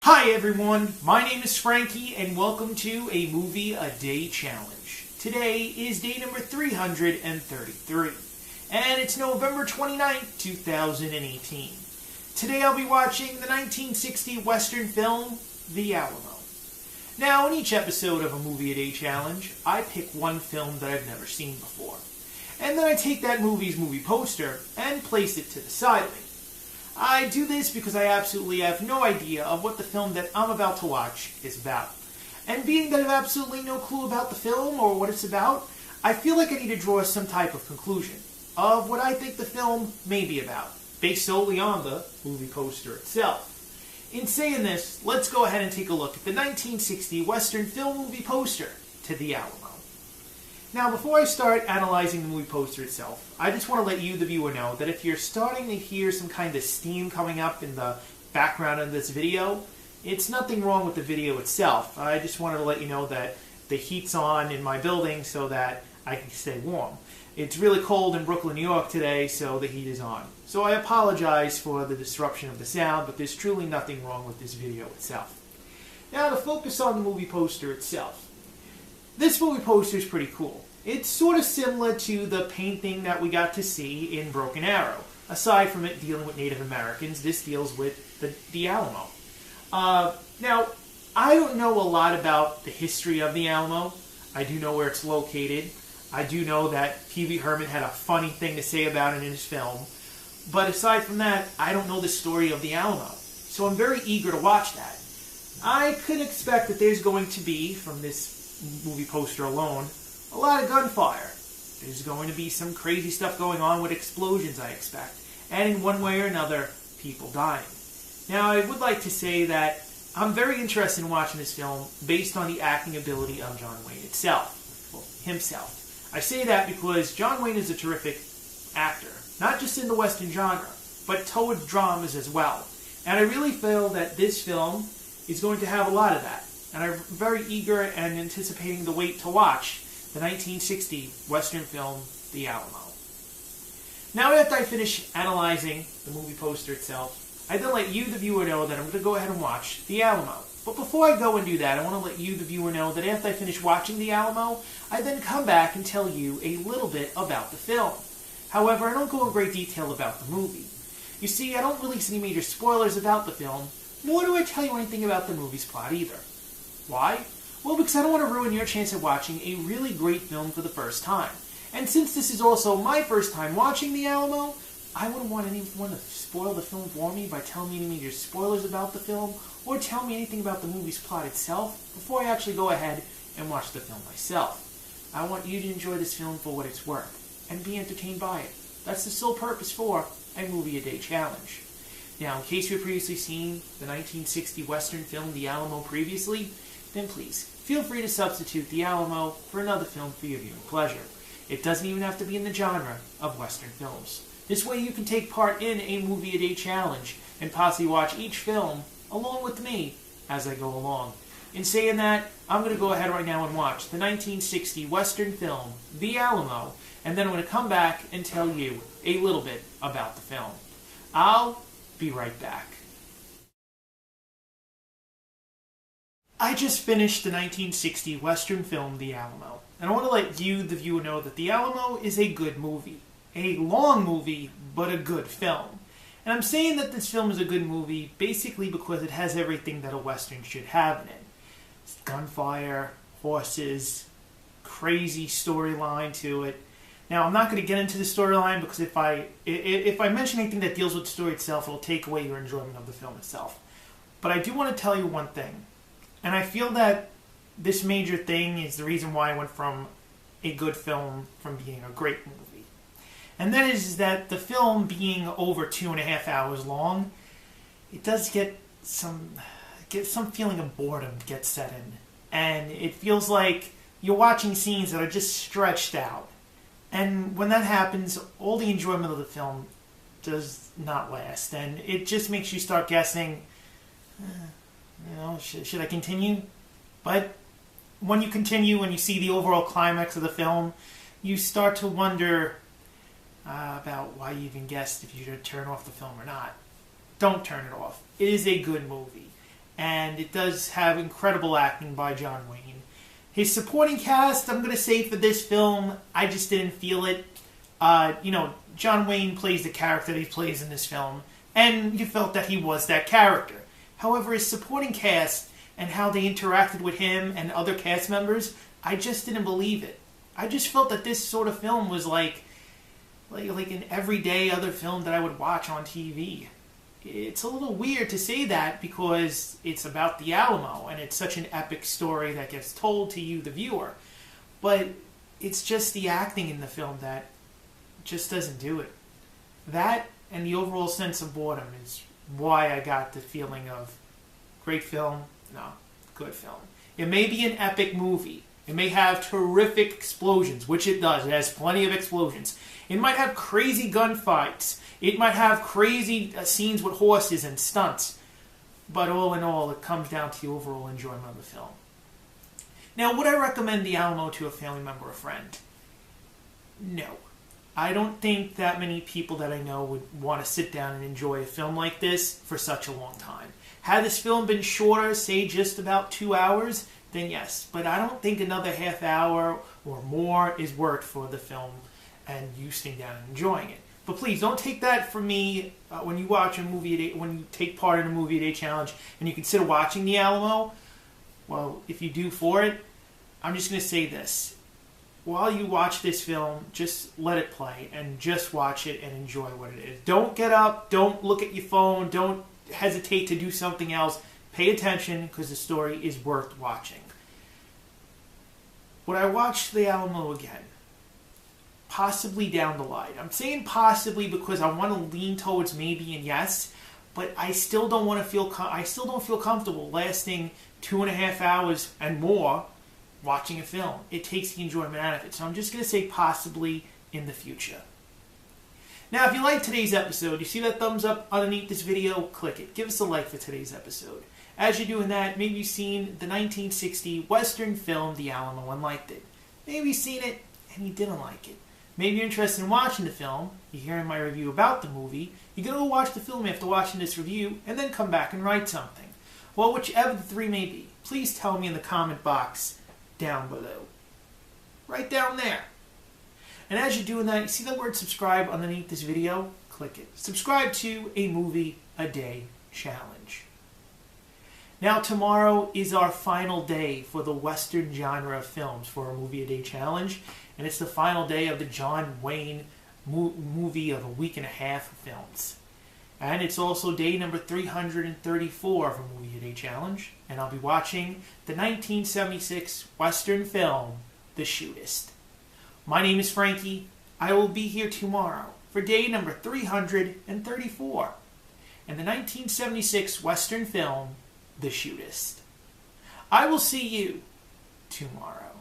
Hi everyone, my name is Frankie and welcome to a Movie a Day Challenge. Today is day number 333 and it's November 29th, 2018. Today I'll be watching the 1960 Western film, The Alamo. Now in each episode of a Movie a Day Challenge, I pick one film that I've never seen before. And then I take that movie's movie poster and place it to the side of me. I do this because I absolutely have no idea of what the film that I'm about to watch is about. And being that I have absolutely no clue about the film or what it's about, I feel like I need to draw some type of conclusion of what I think the film may be about, based solely on the movie poster itself. In saying this, let's go ahead and take a look at the 1960 Western film movie poster to The Alamo. Now, before I start analyzing the movie poster itself, I just want to let you, the viewer, know that if you're starting to hear some kind of steam coming up in the background of this video, it's nothing wrong with the video itself. I just wanted to let you know that the heat's on in my building so that I can stay warm. It's really cold in Brooklyn, New York today, so the heat is on. So I apologize for the disruption of the sound, but there's truly nothing wrong with this video itself. Now, to focus on the movie poster itself. This movie poster is pretty cool. It's sort of similar to the painting that we got to see in Broken Arrow. Aside from it dealing with Native Americans, this deals with the Alamo. Now, I don't know a lot about the history of the Alamo. I do know where it's located. I do know that Pee Wee Herman had a funny thing to say about it in his film. But aside from that, I don't know the story of the Alamo. So I'm very eager to watch that. I could expect that there's going to be, from this movie poster alone, a lot of gunfire. There's going to be some crazy stuff going on with explosions, I expect. And in one way or another, people dying. Now, I would like to say that I'm very interested in watching this film based on the acting ability of John Wayne himself. I say that because John Wayne is a terrific actor, not just in the Western genre, but towards dramas as well. And I really feel that this film is going to have a lot of that. And I'm very eager and anticipating the wait to watch the 1960 Western film, The Alamo. Now, after I finish analyzing the movie poster itself, I then let you, the viewer, know that I'm going to go ahead and watch The Alamo. But before I go and do that, I want to let you, the viewer, know that after I finish watching The Alamo, I then come back and tell you a little bit about the film. However, I don't go in great detail about the movie. You see, I don't release any major spoilers about the film, nor do I tell you anything about the movie's plot either. Why? Well, because I don't want to ruin your chance of watching a really great film for the first time. And since this is also my first time watching The Alamo, I wouldn't want anyone to spoil the film for me by telling me any major spoilers about the film, or tell me anything about the movie's plot itself before I actually go ahead and watch the film myself. I want you to enjoy this film for what it's worth, and be entertained by it. That's the sole purpose for a Movie a Day Challenge. Now, in case you've previously seen the 1960 Western film The Alamo previously, then please, feel free to substitute The Alamo for another film for your viewing pleasure. It doesn't even have to be in the genre of Western films. This way you can take part in a Movie a Day Challenge and possibly watch each film along with me as I go along. In saying that, I'm going to go ahead right now and watch the 1960 Western film, The Alamo, and then I'm going to come back and tell you a little bit about the film. I'll be right back. I just finished the 1960 Western film, The Alamo, and I want to let you, the viewer, know that The Alamo is a good movie. A long movie, but a good film. And I'm saying that this film is a good movie basically because it has everything that a Western should have in it. It's gunfire, horses, crazy storyline to it. Now, I'm not going to get into the storyline because if I mention anything that deals with the story itself, it'll take away your enjoyment of the film itself. But I do want to tell you one thing. And I feel that this major thing is the reason why I went from a good film from being a great movie. And that is that the film being over 2.5 hours long, it does get some feeling of boredom gets set in. And it feels like you're watching scenes that are just stretched out. And when that happens, all the enjoyment of the film does not last. And it just makes you start guessing, should I continue? But when you continue and you see the overall climax of the film, you start to wonder about why you even guessed if you should turn off the film or not. Don't turn it off. It is a good movie. and it does have incredible acting by John Wayne. His supporting cast, I'm going to say for this film, I just didn't feel it. John Wayne plays the character that he plays in this film, and you felt that he was that character. However, his supporting cast and how they interacted with him and other cast members, I just didn't believe it. I just felt that this sort of film was like an everyday other film that I would watch on TV. It's a little weird to say that because it's about the Alamo and it's such an epic story that gets told to you, the viewer. But it's just the acting in the film that just doesn't do it. That and the overall sense of boredom is why I got the feeling of great film, no, good film. It may be an epic movie. It may have terrific explosions, which it does. It has plenty of explosions. It might have crazy gunfights. It might have crazy scenes with horses and stunts. But all in all, it comes down to the overall enjoyment of the film. Now, would I recommend the Alamo to a family member or friend? No. I don't think that many people that I know would want to sit down and enjoy a film like this for such a long time. Had this film been shorter, say just about 2 hours, then yes. But I don't think another half hour or more is worth for the film and you sitting down and enjoying it. But please don't take that from me when you watch a movie a day, when you take part in a movie a day challenge and you consider watching the Alamo. Well, if you do for it, I'm just going to say this. While you watch this film, just let it play and just watch it and enjoy what it is. Don't get up, don't look at your phone, don't hesitate to do something else. Pay attention because the story is worth watching. Would I watch the Alamo again? Possibly down the line. I'm saying possibly because I want to lean towards maybe and yes, but I still don't want to feel. I still don't feel comfortable lasting 2.5 hours and more watching a film. It takes the enjoyment out of it. So I'm just going to say possibly in the future. Now, if you liked today's episode, you see that thumbs up underneath this video, click it. Give us a like for today's episode. As you're doing that, maybe you've seen the 1960 Western film, The Alamo, and liked it. Maybe you've seen it and you didn't like it. Maybe you're interested in watching the film, you're hearing my review about the movie, you're going to go watch the film after watching this review, and then come back and write something. Well, whichever the three may be, please tell me in the comment box down below. Right down there. And as you're doing that, you see that word subscribe underneath this video? Click it. Subscribe to a Movie a Day Challenge. Now tomorrow is our final day for the Western genre of films for our Movie a Day Challenge. And it's the final day of the John Wayne movie of a week and a half of films. And it's also day number 334 of a Movie a Day Challenge. And I'll be watching the 1976 Western film, The Shootist. My name is Frankie. I will be here tomorrow for day number 334 and the 1976 Western film, The Shootist. I will see you tomorrow.